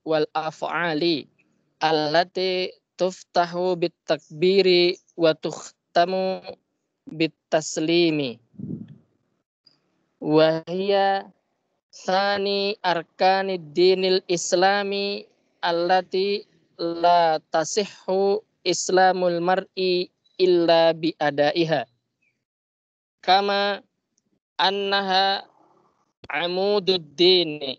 wal af'ali allati tuftahu bit takbiri wa tukhtamu bit taslimi wa hiya sani arkanid dinil islami allati la tasihhu islamul mar'i illa bi adaiha kama annaha amudud dini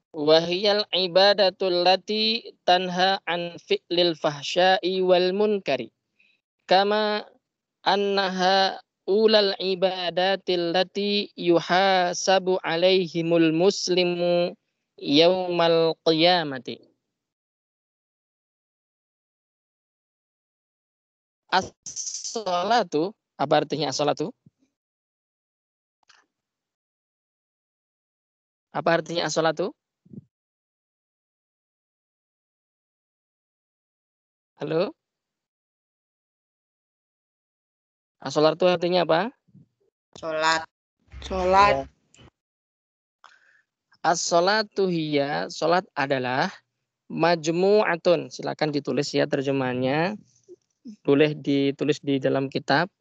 wa hiyal ibadatul lati tanha an fi'lil fahsya'i wal munkari kama annaha ulal ibadatil lati yuhasabu alaihimul muslimu yaumal qiyamati. As-salatu, apa artinya as-salatu? Apa artinya as-salatu? Halo? As-salatu artinya apa? Sholat. Sholat. As-salatu hiya, salat adalah majmu'atun. Silakan ditulis ya terjemahannya. Boleh ditulis di dalam kitab,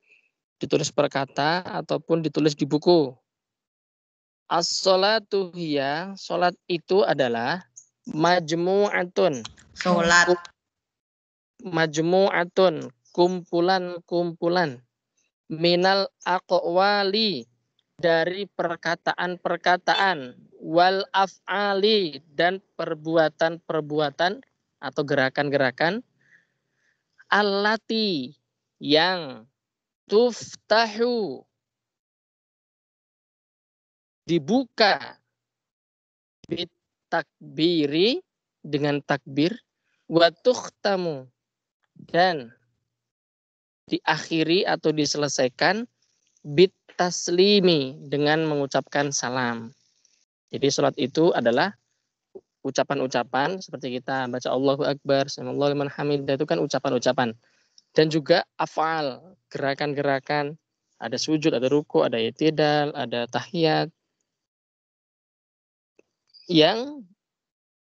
ditulis per kata ataupun ditulis di buku. As-salatu hiya, salat itu adalah majmu'atun. Sholat. Majmu'atun, kumpulan-kumpulan. Minal aqwali, dari perkataan-perkataan, wal af'ali, dan perbuatan-perbuatan atau gerakan-gerakan, allati, yang tuftahu, dibuka, bitakbiri, dengan takbir, wa tukhtamu, dan diakhiri atau diselesaikan bit taslimi, dengan mengucapkan salam. Jadi salat itu adalah ucapan-ucapan seperti kita baca Allahu Akbar, Sami'allahu liman hamidah, itu kan ucapan-ucapan. Dan juga af'al, gerakan-gerakan, ada sujud, ada ruku, ada i'tidal, ada tahiyat yang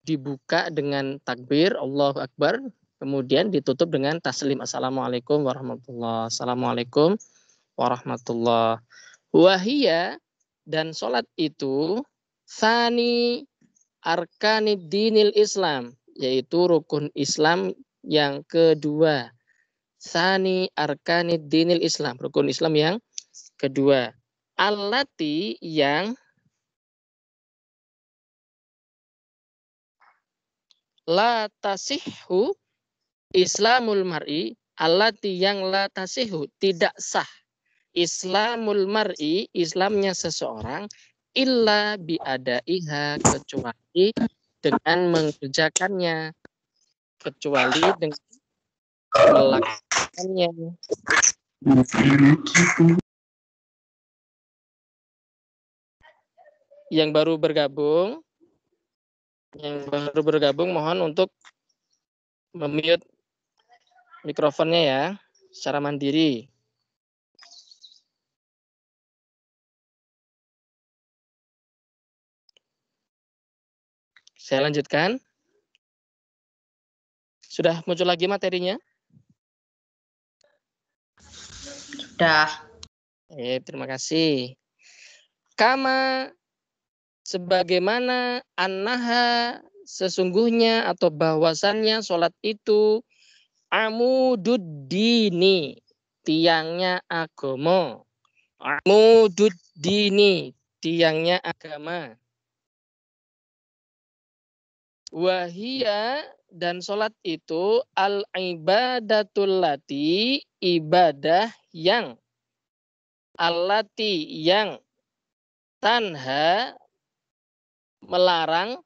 dibuka dengan takbir Allahu Akbar, kemudian ditutup dengan taslim assalamualaikum warahmatullahi, assalamualaikum warahmatullahi. Wahia, dan salat itu sani arkanid dinil Islam, yaitu rukun Islam yang kedua. Sani arkanid dinil Islam, rukun Islam yang kedua. Allati, yang la tasihhu islamul mar'i, allati, yang la tasihhu, tidak sah, islamul mar'i, Islamnya seseorang, illa biadaiha, kecuali dengan mengerjakannya, kecuali dengan melakukannya. Yang baru bergabung mohon untuk memute mikrofonnya ya, secara mandiri. Saya lanjutkan. Sudah muncul lagi materinya? Sudah. Terima kasih. Kama, sebagaimana, annaha, sesungguhnya atau bahwasannya salat itu amududdini, tiangnya agama. Amududdini, tiangnya agama. Wahia, dan salat itu al-ibadatul lati, ibadah yang, allati, yang tanha, melarang,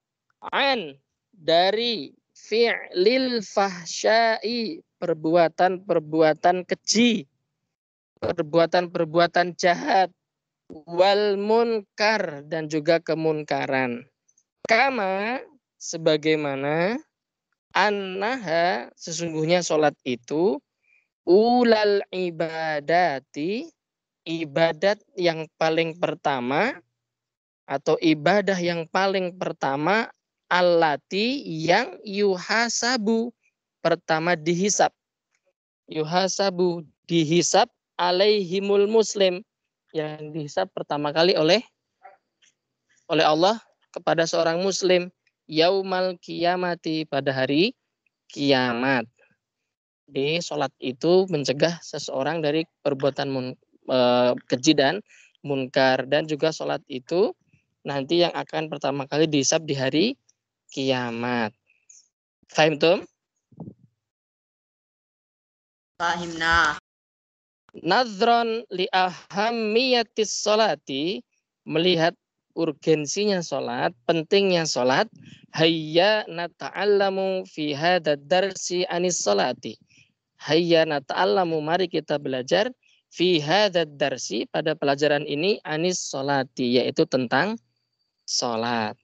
an, dari fi'lil fahsya'i, perbuatan-perbuatan keji, perbuatan-perbuatan jahat, wal munkar, dan juga kemunkaran. Kama, sebagaimana, annaha, sesungguhnya salat itu, ulal ibadati, ibadat yang paling pertama, atau ibadah yang paling pertama, allati yang yuhasabu, pertama dihisab. Yuhasabu, dihisab alaihimul muslim, yang dihisab pertama kali oleh Allah kepada seorang muslim, yaumal kiamati, pada hari kiamat. Di sholat itu mencegah seseorang dari perbuatan keji dan munkar, dan juga sholat itu nanti yang akan pertama kali dihisab di hari kiamat. Fahim tum? Fahimna. Nadron li ahammiyatis sholati, melihat urgensinya sholat, pentingnya sholat. Hayya nata'allamu fi hadad darsi anis sholati. Hayya nata'allamu, mari kita belajar, fi hadad darsi, pada pelajaran ini, anis sholati, yaitu tentang sholat.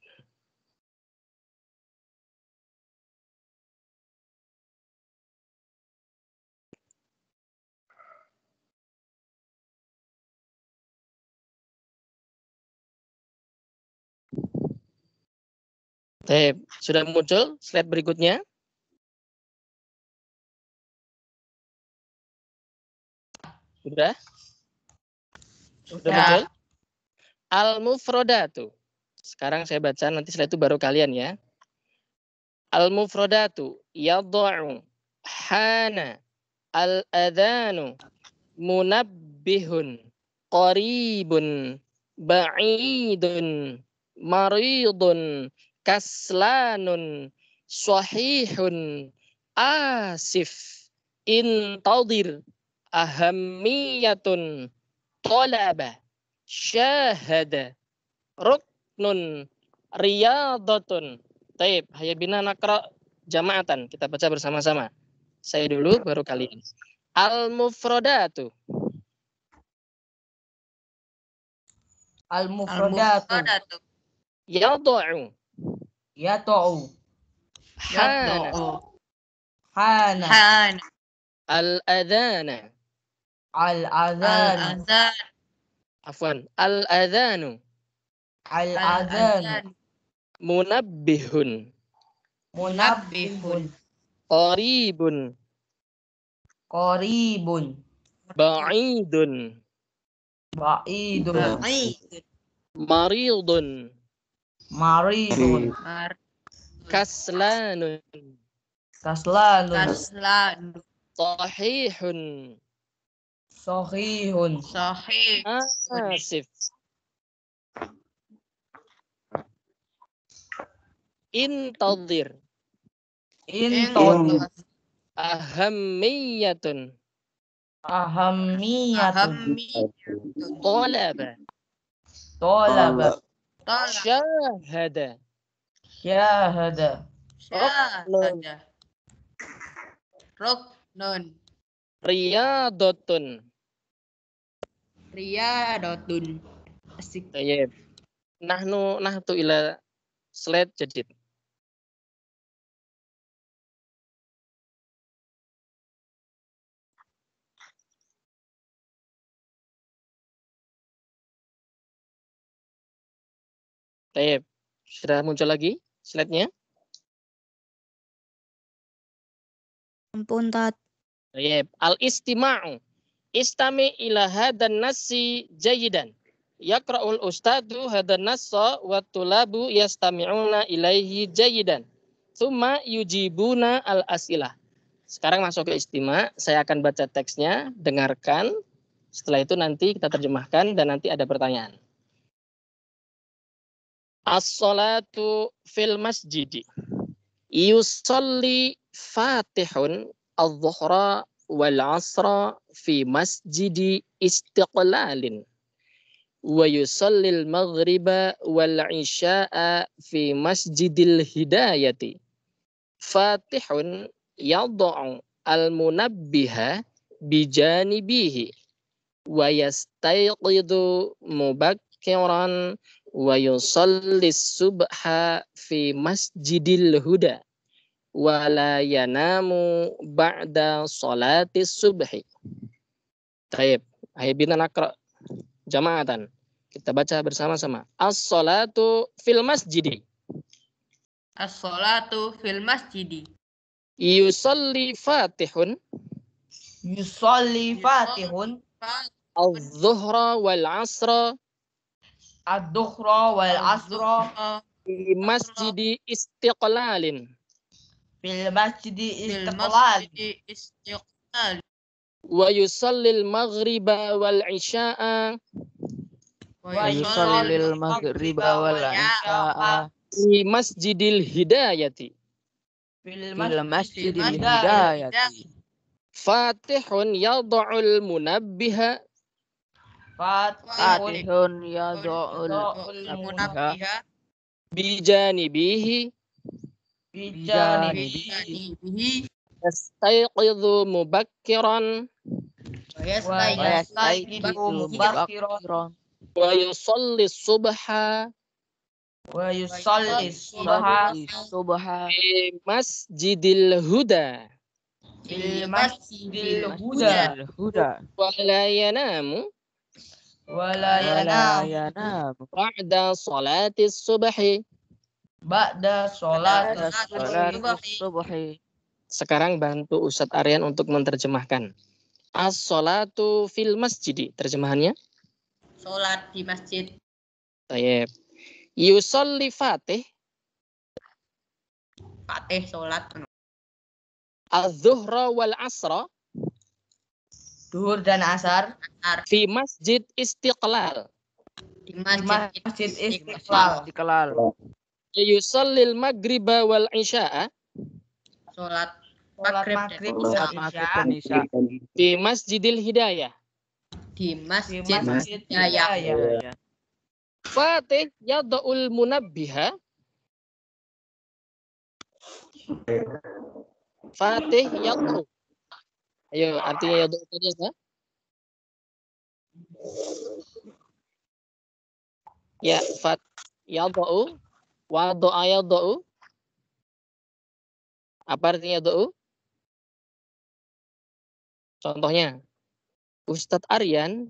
Sudah muncul slide berikutnya? Sudah? Sudah muncul? Al-mufrodatu. Sekarang saya baca, nanti slide itu baru kalian ya. Al-mufrodatu yadha'u hana al-adhanu munabbihun qaribun ba'idun maridun kaslanun sahihun asif intadir ahammiyatun talaba syahada ruknun riyadatun. Taib, hayya bina nakra jama'atan. Kita baca bersama-sama. Saya dulu baru kalian. Al-mufrodatu. Al-mufradatu. Yadu'u. Yato'u. Hana. Hana. Han. Al-adhana. Al-adhan. Al-azan. Afwan. Al-adhanu. Al-adhan. Munabbihun. Munabbihun. Qaribun. Qaribun. Ba'idun. Ba'idun. Ba'id. Maridun. Maridun. Kaslanun. Kaslanun. Kaslan. Sahihun. Sahihun. Sahih. Asif. Intadir. Intadir. Ahammiyatun. Ahammiyatun. Talaba. Tolaba. Syahada. Syahada. Syahada. Ruknun. Riyadatun. Riyadatun. Asik. Tayyib. Nahtu ila slide jadid. Tayyib. Sudah muncul lagi slide-nya? Ampun, Tat. Tayyib. Al-istima'u. Istami ila hadan nasi jayidan. Yaqra'ul ustadu hadan nassa wa tulabu yastami'una ilaihi jayidan. Thumma yujibuna al-asilah. Sekarang masuk ke istima. Saya akan baca teksnya, dengarkan. Setelah itu nanti kita terjemahkan dan nanti ada pertanyaan. As-salatu fil masjidi. Yusalli fatihun al-zuhra wal-asra fi masjidi istiqlalin. Wa yusallil maghriba wal-isya'a fi masjidil hidayati. Fatihun yad'u al-munabbiha bijanibihi. Wa yastayqidu mubakkiran wa yusallis subha fi masjidil huda wa la yanamu ba'da salatis subhi. Taib. Aibina nakra jama'atan. Kita baca bersama-sama. As-salatu fil masjidi. As-sholatu fil masjidi. Yusalli fatihun Yusolli fatihun. al-zuhra wal asra Ad-dukhra wal asra. di masjidi istiqlalin Fil masjidi Fil istiqlal. masjidi istiqlal. wa yusallil maghriba wal isya'a Wa yusallil maghriba wal isya'a di masjidil hidayati Fil fil masjidil hidayah. hidayati. fatihun yad'ul munabbiha Fatihun. Fatihun yad'ul Munabbiha. munabbiha bijanibihi Bijanibihi. Bijanibihi. yastayqidhu mubakkiran Wa wa yastayqidu yastayqidu mubakkiran. mubakkiran wa yusalli subha Wa yusalli subha. yusalli subha di masjidil huda Fil masjidil huda. masjidil huda wa la yanamu Wa la wa la yanam. yanamu ba'da salatis subhi. Ba'da sholat ba'da sholatis subhi. Sekarang bantu Ustadz Aryan untuk menerjemahkan. As-sholatu fil masjidi. Terjemahannya? Sholat di masjid. Tayyib. Yusolli fatih Fatih sholat. al-zuhra wal asra duhur dan asar. fi masjid istiqlal. Di Di masjid masjid istiqlal. istiqlal. Yusallil maghriba wal isya'a Sholat Sholat maghrib maghrib Sholat dan maghrib isya. dan isya fi masjidil hidayah. di Di masjid masjid Hidayah. hidayah. Fatih yad'ul munabbiha. Fatih yad'u. Ayo, artinya yad'u tadi apa? Ya, yad'u. Wada'a yad'u. Apa artinya yad'u? Contohnya, Ustadz Aryan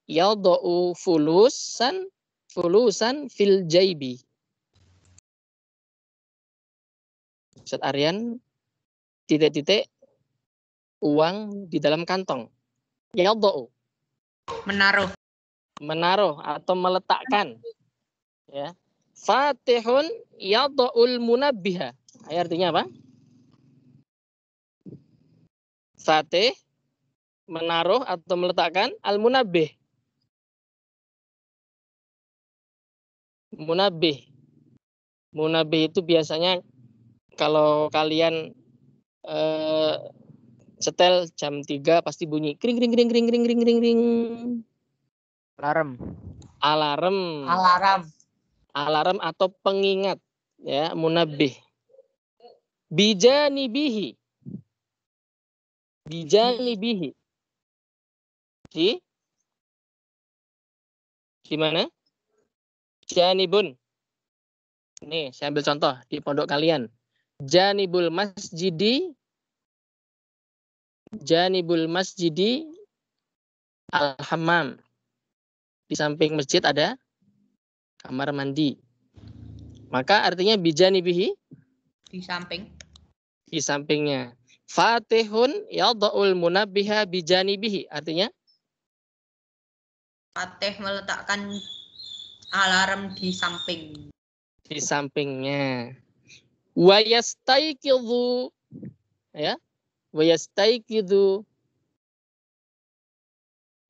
yad'u fulusan fil jaibi. Ustadz Aryan titik-titik uang di dalam kantong. Yad'u, Menaruh. atau meletakkan. Ya. Fatihun yad'ul munabbiha. Artinya apa? Fatih menaruh atau meletakkan al-munabbih. Munabbih itu biasanya kalau kalian setel jam 3 pasti bunyi kring kring kring kring kring kring kring kring. Alarm atau pengingat, ya, munabbih. Bijanibihi. Di mana? Janibun. Nih, saya ambil contoh di pondok kalian. Janibul masjidi al-hammam. Di samping masjid ada kamar mandi. Maka artinya bijanibihi, Di samping. di sampingnya. Fatihun yad'ul munabbiha bijanibihi. Artinya Fatih meletakkan alarm di samping. di sampingnya. Wa yastayqidhu, ya. Wa yastayqidhu.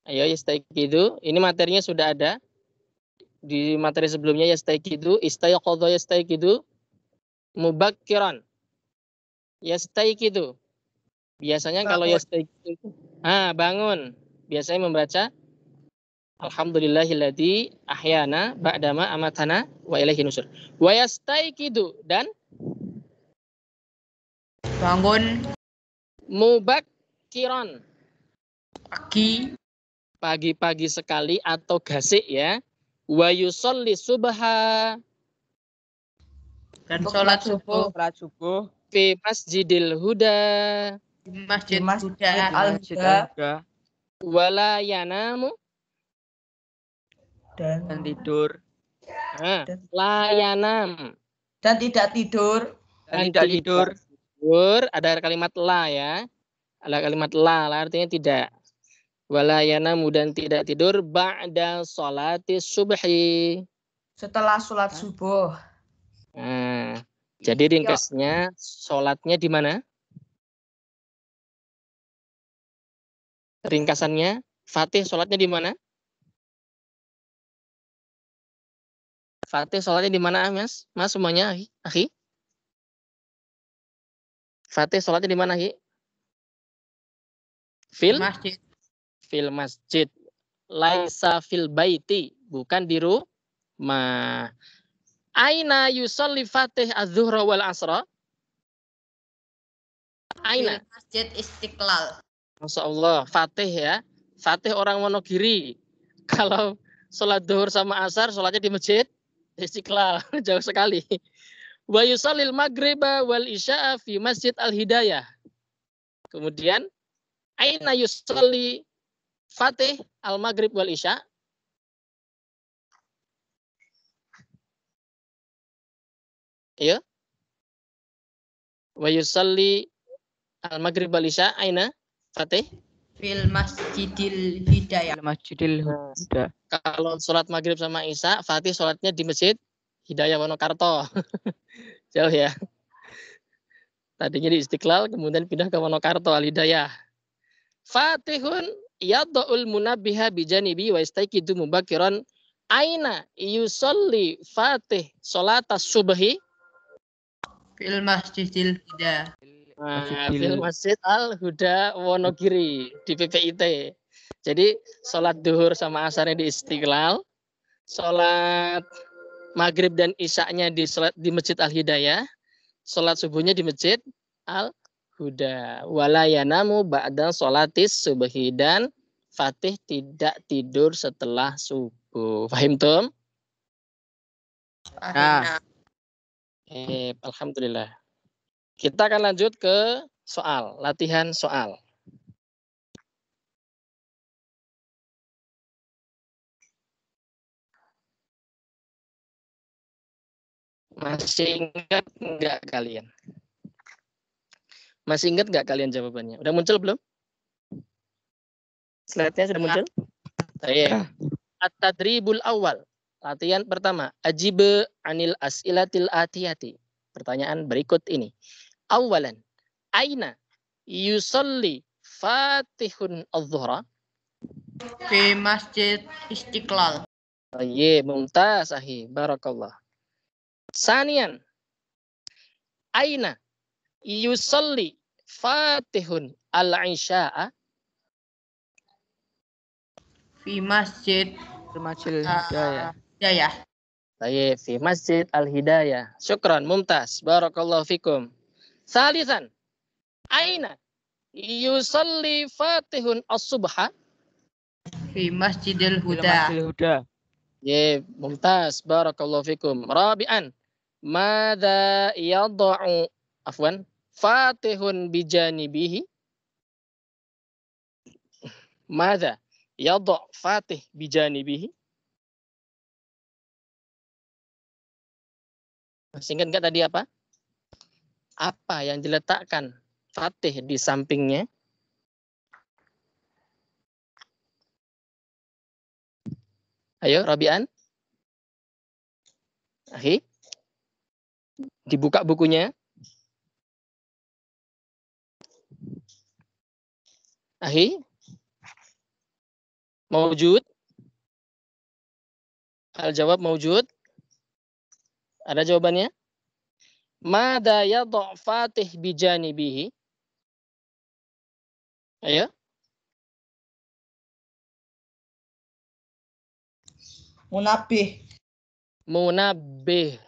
Ayo yastayqidhu. Ini materinya sudah ada. Di materi sebelumnya yastayqidhu, istayqadha yastayqidhu mubakkiran. Yastayqidhu. Biasanya kalau yastayqidhu, bangun. Biasanya membaca Alhamdulillahilladzi ahyana ba'dama amatana wa ilaihi nusur. Wa yastayqidu, dan Bangun mubakkiran, pagi-pagi sekali atau gasik, ya. Wa yusolli subha, dan sholat subuh fi masjidil huda, di masjid Masjid Huda. al-huda. wala yanamu, Dan dan tidur la yanam, Dan tidak tidur. Dan tidak tidur. tidur. Ada kalimat la ya. Ada kalimat la artinya tidak. Wala yanamu dan tidak tidur ba'da sholati subhi. Setelah sholat subuh. Nah, jadi ringkasnya sholatnya di mana? Ringkasannya Fatih sholatnya di mana? Fatih sholatnya di mana, Mas? Mas semuanya, akhi? Fatih sholatnya di mana, akhi? Masjid. Fil masjid. Laisa fil baiti, bukan di rumah. Aina yusalli Fatih az-zuhra wal asra? Aina. Fil Masjid Istiqlal. Masya Allah, Fatih ya. Fatih orang Wonogiri. Kalau sholat duhur sama asar, sholatnya di masjid Istiqlal. Jauh sekali. Wa yusallil maghriba wal isya'a fi Masjid Al-Hidayah. Kemudian, aina yusalli Fatih al-maghrib wal isya'? Iya. Wa yusalli al-maghrib wal isya' aina Fatih? Fil Masjidil Hidayah. Masjidil Huda. Kalau sholat maghrib sama isya, Fatih sholatnya di Masjid Hidayah Wonokarto. Jauh ya. Tadinya di Istiqlal, kemudian pindah ke Wonokarto Al-Hidayah. Fatihun yad'ul munabbiha bijanibi wa istaiqidu mubakiran. Aina yusolli Fatih sholatas subhi? Fil Masjidil Hidayah. Fil Masjid Al-Huda Wonogiri di PPIT. Jadi sholat duhur sama asarnya di Istiqlal, sholat maghrib dan isya'nya di Masjid Al-Hidayah, sholat subuhnya di Masjid Al-Huda. Wala yanamu ba'da sholatis subhi, dan Fatih tidak tidur setelah subuh. Fahim tum? Fahimna. Alhamdulillah. Kita akan lanjut ke soal, latihan soal. Masih ingat nggak kalian? Masih ingat nggak kalian jawabannya? Udah muncul belum? Slide-nya sudah muncul? Baik. At-tadribul awal. Latihan pertama. Ajib anil as'ilatil atiyati. Pertanyaan berikut ini. Awalan. Aina yusalli Fatihun az-zuhra? Fi Masjid Istiqlal. Iya, mumtaz ahi. Barakallah. Sanian. Aina yusalli Fatihun al-isya'a? Fi Masjid Masjidil Hidayah. Hidayah. Baik, fi Masjid Al-Hidayah. Syukran, mumtaz. Barakallahu fikum. Salisan. Aina yusalli Fatihun as-subha? Fi Masjidil Fil Huda. Masjidil Huda. Ya, mumtaz. Barakallahu fikum. Rabi'an. Mada yada'u Fatihun bijanibihi? Mada yada' Fatih bijanibihi? Masih ingat nggak tadi apa? Apa yang diletakkan Fatih di sampingnya? Ayo, Rabi'an. Ahi. Dibuka bukunya. Ahi. Maujud. Al-jawab maujud. Ada jawabannya? Mada yadha' Fatih bijanibihi? Ayo. Munabih. Munabbih.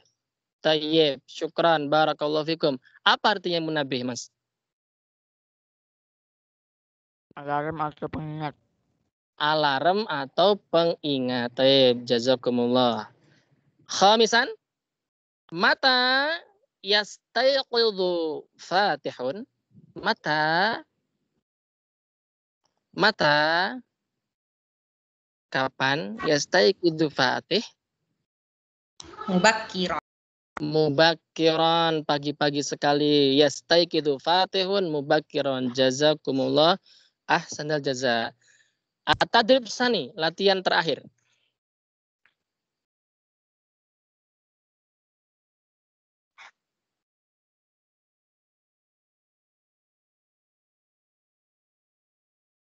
Tayyib. Syukran. Barakallahu fikum. Apa artinya munabbih, Mas? Alarm atau pengingat. Alarm atau pengingat. Tayyib. Jazakumullah. Khamisan. Mata yastayqidhu Fatihun? Mata kapan yastayqidhu Fatih? Mubakkiran. Mubakiran, pagi-pagi sekali. Yastaiqidu fatihun mubakiran. Jazakumullah ahsanal jaza. At-tadrib sani, latihan terakhir.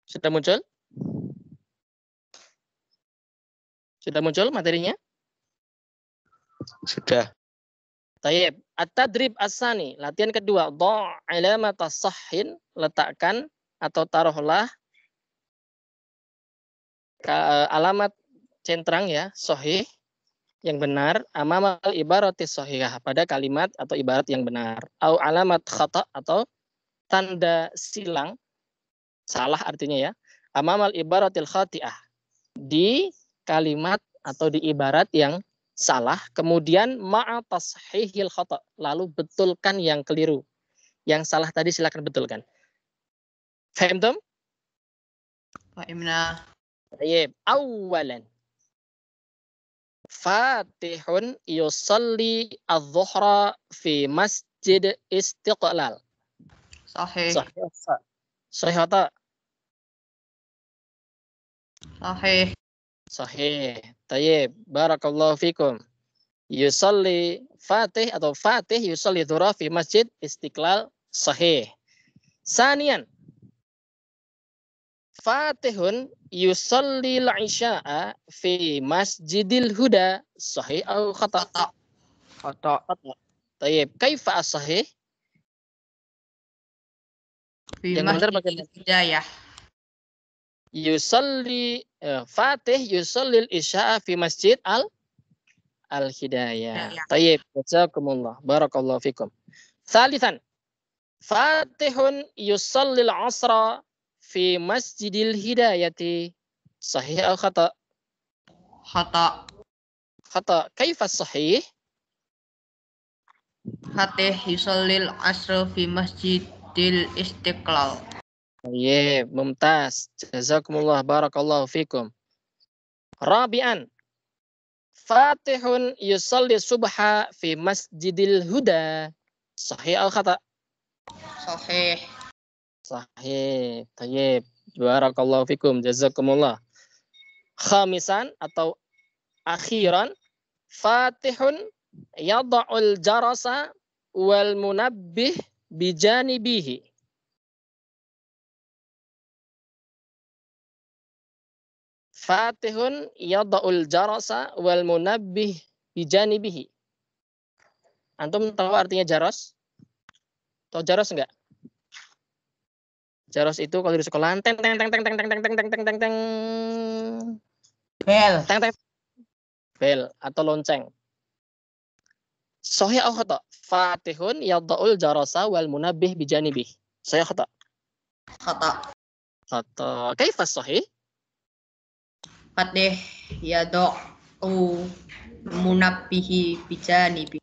Sudah muncul? Sudah muncul materinya? Sudah. Tayyib. At-tadrib as-sani, latihan kedua. Dha' alamata sahhin, letakkan atau taruhlah alamat centrang ya, sahih yang benar, amamal ibaratis sahihah, pada kalimat atau ibarat yang benar. Au alamat khata, atau tanda silang, salah artinya ya. Amamal ibaratil khati'ah, di kalimat atau di ibarat yang salah, kemudian ma'a tashihil khata, lalu betulkan yang keliru. Yang salah tadi silakan betulkan. Fahimtum? Fahimna. Baik, awalan. Fatihun yusalli adh-dhuhra fi masjid Istiqlal. Sahih. Sahih. Sahih atau? Sahih. Sahih. Tayyib. Barakallahu fikum. Yusalli Fatih atau Fatih yusalli dhuhra fi masjid Istiqlal. Sahih. Sanian. Fatihun yusalli al-isya'a fi masjidil huda. Sahih atau khata? Khata. Khata. Tayyib. Kaifa as-sahih? Fi Yang benar masjidil bagaimana? hidayah. Yusalli Fatih yusalli al-isya'a fi masjid al-hidayah. Hidayah. Tayyib. Jazakumullah. Barakallahu fikum. Thalithan. Fatihun yusalli al-asra fi masjidil hidayati. Sahih atau khata? Khata. Khata. Kaifa sahih? Fatih yusallil asr fi masjidil istiqlal. Tayyib. Mumtaz. Jazakumullah. Barakallahu fikum. Rabi'an. Fatihun yusalli subha fi masjidil huda. Sahih atau khata? Sahih. Sahih. Tayyib. Barakallahu fikum. Jazakumullah. Khamisan atau akhiran. Fatihun yada'ul jarasa wal munabbih bijanibihi. Fatihun yada'ul jarasa wal munabbih bijanibihi. Antum tahu artinya jaros? Tahu jaros enggak? Jaros itu kalau di sekolah teng teng teng teng teng teng teng teng teng teng teng teng Bel. teng teng bel atau lonceng. Sahih atau khata? Fatihun yada'ul jarasa wal munabbih bijanibih. Sahih khata? Khata. Khata. Kaifa sahih? Fatih yado'u munabbihi bijanibi.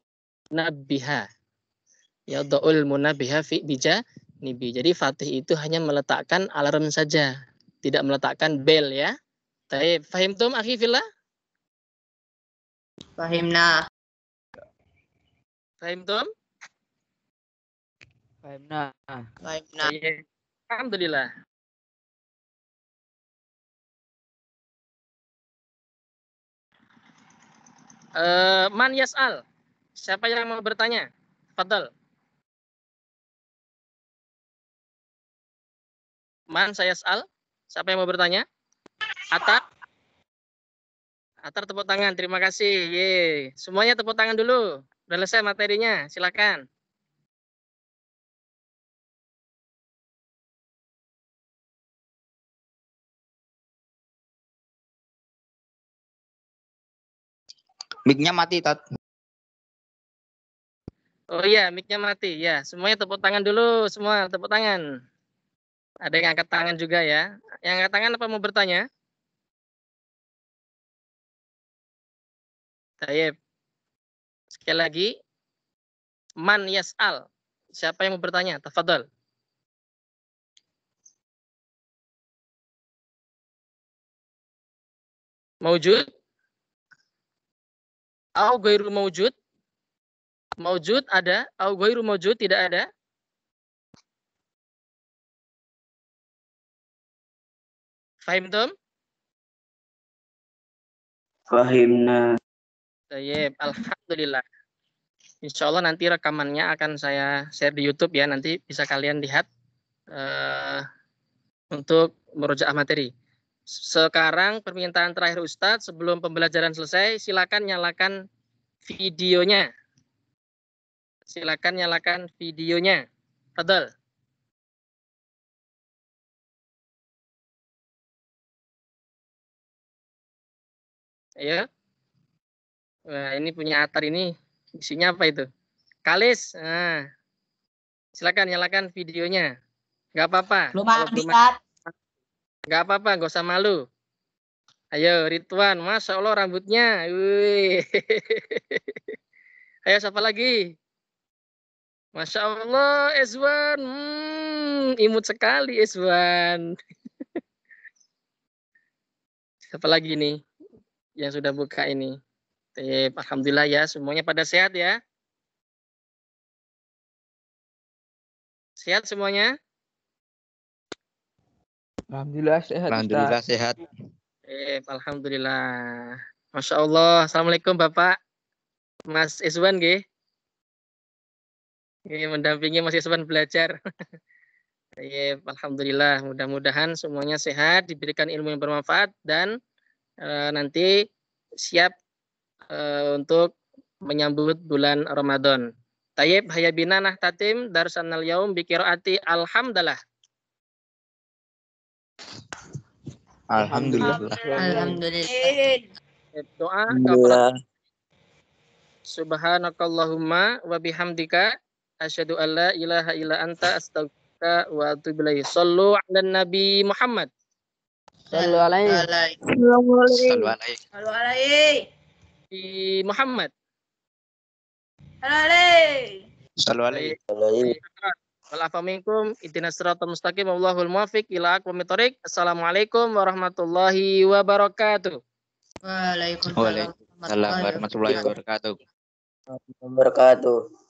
Nabiha. Yada'ul munabbiha fi bijanibi. Jadi Fatih itu hanya meletakkan alarm saja, tidak meletakkan bel ya. Taib. Fahimtum akhi fillah? Fahimna. Fahimtum? Fahimna. Fahimna. Taib. Alhamdulillah. Man yas'al. Siapa yang mau bertanya? Fadal. Man saya yas'al. Siapa yang mau bertanya? Atar. Atar tepuk tangan. Terima kasih. Ye. Semuanya tepuk tangan dulu. Udah selesai materinya. Silakan. Mic-nya mati, Tat. Oh iya, mic-nya mati. Ya, semuanya tepuk tangan dulu. Semua tepuk tangan. Ada yang angkat tangan juga ya. Yang angkat tangan apa mau bertanya? Taib. Sekali lagi. Man yas'al. Siapa yang mau bertanya? Tafadhal. Maujud? Au ghairu maujud? Maujud ada? Au ghairu maujud tidak ada? Fahimtum? Fahimna. Tayyib, alhamdulillah. Insya Allah nanti rekamannya akan saya share di YouTube ya. Nanti bisa kalian lihat untuk merujaah materi. Sekarang permintaan terakhir Ustadz sebelum pembelajaran selesai, silakan nyalakan videonya. Silakan nyalakan videonya. Fadal. Ya. Wah, ini punya Atar ini. Isinya apa itu? Kalis. Nah, silakan nyalakan videonya. Nggak apa-apa. Belum Kalau mandi, belum Tat. nggak apa-apa, nggak usah malu. Ayo, Ridwan. Masya Allah rambutnya. Wih. Ayo, siapa lagi? Masya Allah, Eswan. Imut sekali, Eswan. Siapa lagi nih yang sudah buka ini? Alhamdulillah ya, semuanya pada sehat ya. Sehat semuanya? Alhamdulillah sehat. Alhamdulillah sehat. Alhamdulillah. Masya Allah. Assalamualaikum Bapak. Mas Iswan nggih. Mendampingi Mas Iswan belajar. Alhamdulillah. Mudah-mudahan semuanya sehat, diberikan ilmu yang bermanfaat dan nanti siap untuk menyambut bulan Ramadan. Tayyib hayabina nahtatim darsanal yaum bi qiraati alhamdulillah. Alhamdulillah. Alhamdulillah. Doa Alhamdulillah. Subhanakallahumma wa bihamdika asyhadu an la ilaha illa anta astaghfiruka wa atubu ilaik. Shallu 'alan nabi Muhammad. Sallu alaihi. Sallu alaihi. Halo alaihi. Di Muhammad. Halo alaihi. Sallu alaihi. Wal minkum ihdinas siratal mustaqim wallahul muwaffiq ila aqwamit thoriq. Assalamualaikum warahmatullahi wabarakatuh. Waalaikumsalam Waalaikumsalam warahmatullahi wabarakatuh. Wabarakatuh.